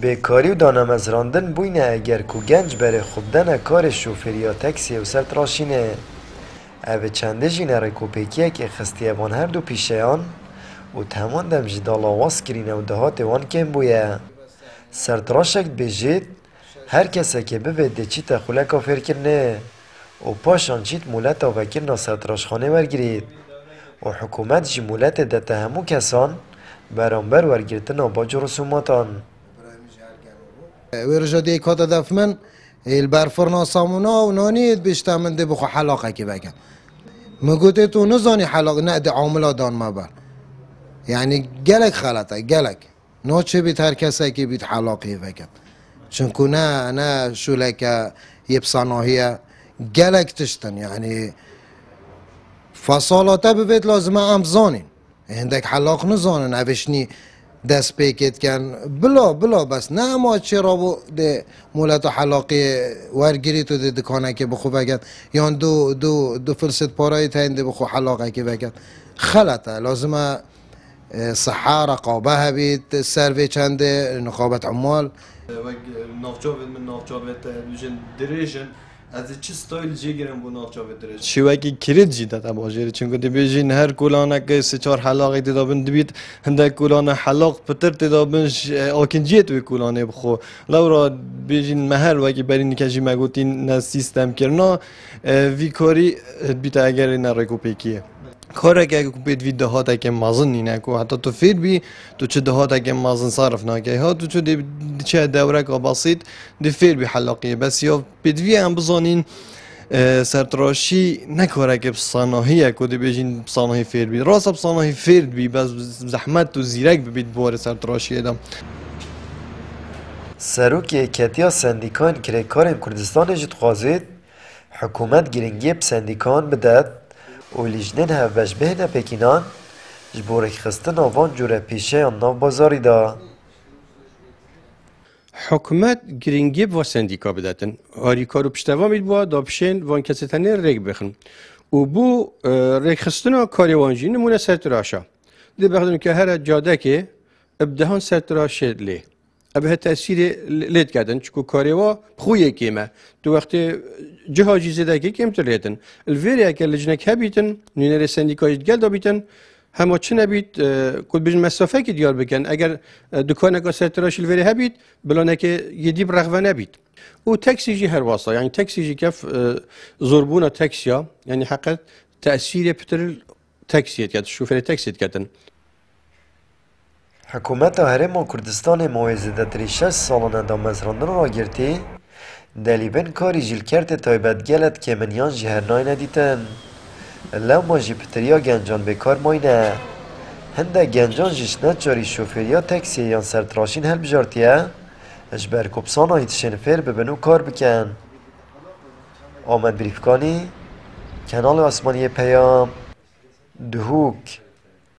بیکاری و دانمزراندن بوینه اگر کو گنج بره خوددن کار شوفری یا تکسی و سر تراشینه. اوه چنده جینه رکوپیکیه که خستی وان هر دو پیشه آن و تمان دم جدال آواز کرینه و دهات وان کم بویه. سرتراشک بجید هر کسی که بویده چی تخوله کافر کرنه و پاشان چیت مولت آوکر نا سرتراشخانه ورگرید و حکومت جی مولت ده همو کسان برانبر ورگرتن آباج رسوماتان. ورجا دی کات دفمن البرفرنا سامونا و نانید بیشتر من دی بخو حلاقه کی بگم مگوده تو نزانی حلاقه نه دی عاملا دان ما بر یعنی گلک خلطه گلک نه چه بیت هر کسی که بیت حلاقه بگم چونکو نه شوله که یبساناهیه گلک تشتن یعنی فصالاته ببید لازمه هم زانین هندک حلاق نزانن اوشنی دست پیکت کن بلا بس نه اما چرا بو ده مولت حلاقی ورگیری تو ده دکانه که بخو بگد یا دو فرصت پارای تاینده بخو حلاقه که بگد خلطه لازمه صحه رقابه هبید سروی چنده نقابت عمال نافجاوت من نافجاوت بجن دریجن از چه ستایل جیگرم بو نافجاوت دریجن شوکی کرد جیده تباجر چون که بیشین هر کلانه که سه چهار حلاقی دادن دبید هنده کلانه حلاق پتر دادنش آکنجیت و کلانه بخو لورا بیشین مهر وکی برای نکشی مگوتین نه سیستم کرنا ویکاری بیت اگر نه رکوپیکیه کاری که کوپید وی دهاته که مازن نینه کو حتی تو فیر بی تو چه دهاته که مازن صرف نکه ها تو چه دوره که بسیط دی فیر بی حلاقیه بس یا بدوی هم بزنین سرتراشی نکاره که صناعیه کدی بیشین صناعی فیر بی راست صناعی فیر بی بس زحمت تو زیرک ببید بار سرتراشی ادم سروکی کتیا سندیکان که کارم کردستان جد خوازید حکومت گرنگی سندیکان بدد و لیجنین هفش بهنه پکینان جبورک خستن آوان جوره پیشه ناو بازاری دا. حکومت گرینگی با سندیکا بداتن آری کارو پشتوام بید با دابشین وان کسی تنه رگ بخن و بو رگ خستن کاری وانجی نمونه سرتراشا دی بخدم که هر جاده که ابدهان سرتراشه لی ابه تأثیر لید کردن چکو کاری وا خویه کیمه تو وقتی جهاجی زده که کم تلیتن الویری اگر لجنک هبیتن نینر سندیکایی گل دابیتن همه چه نبید کل بیش مسافه که دیار بکن اگر دکانه که سرتراش الویری هبید بلانه که یدیب رغبه نبید و تاکسی جی هر واسه یعنی تاکسی جی کف زربونه تاکسیا یعنی حقیقت تأثیر پتر تاکسیت کرد شوفر تاکسیت کردن حکومت هرم کردستان موازده تریشه سالانه دا مزراندن را گرتی دلیبن کاری جیل کرد تایبت گلت که منیان جهرنای ندیتن لو ما جی پتریا گنجان بکار ماینه هنده گنجان جیش نچاری شوفریا تکسی یان سرتراشین هل بجارتیه اجبر کبسانا هیت شنفر ببنو کار بکن آمد بریفکانی کنال آسمانی پیام دهوک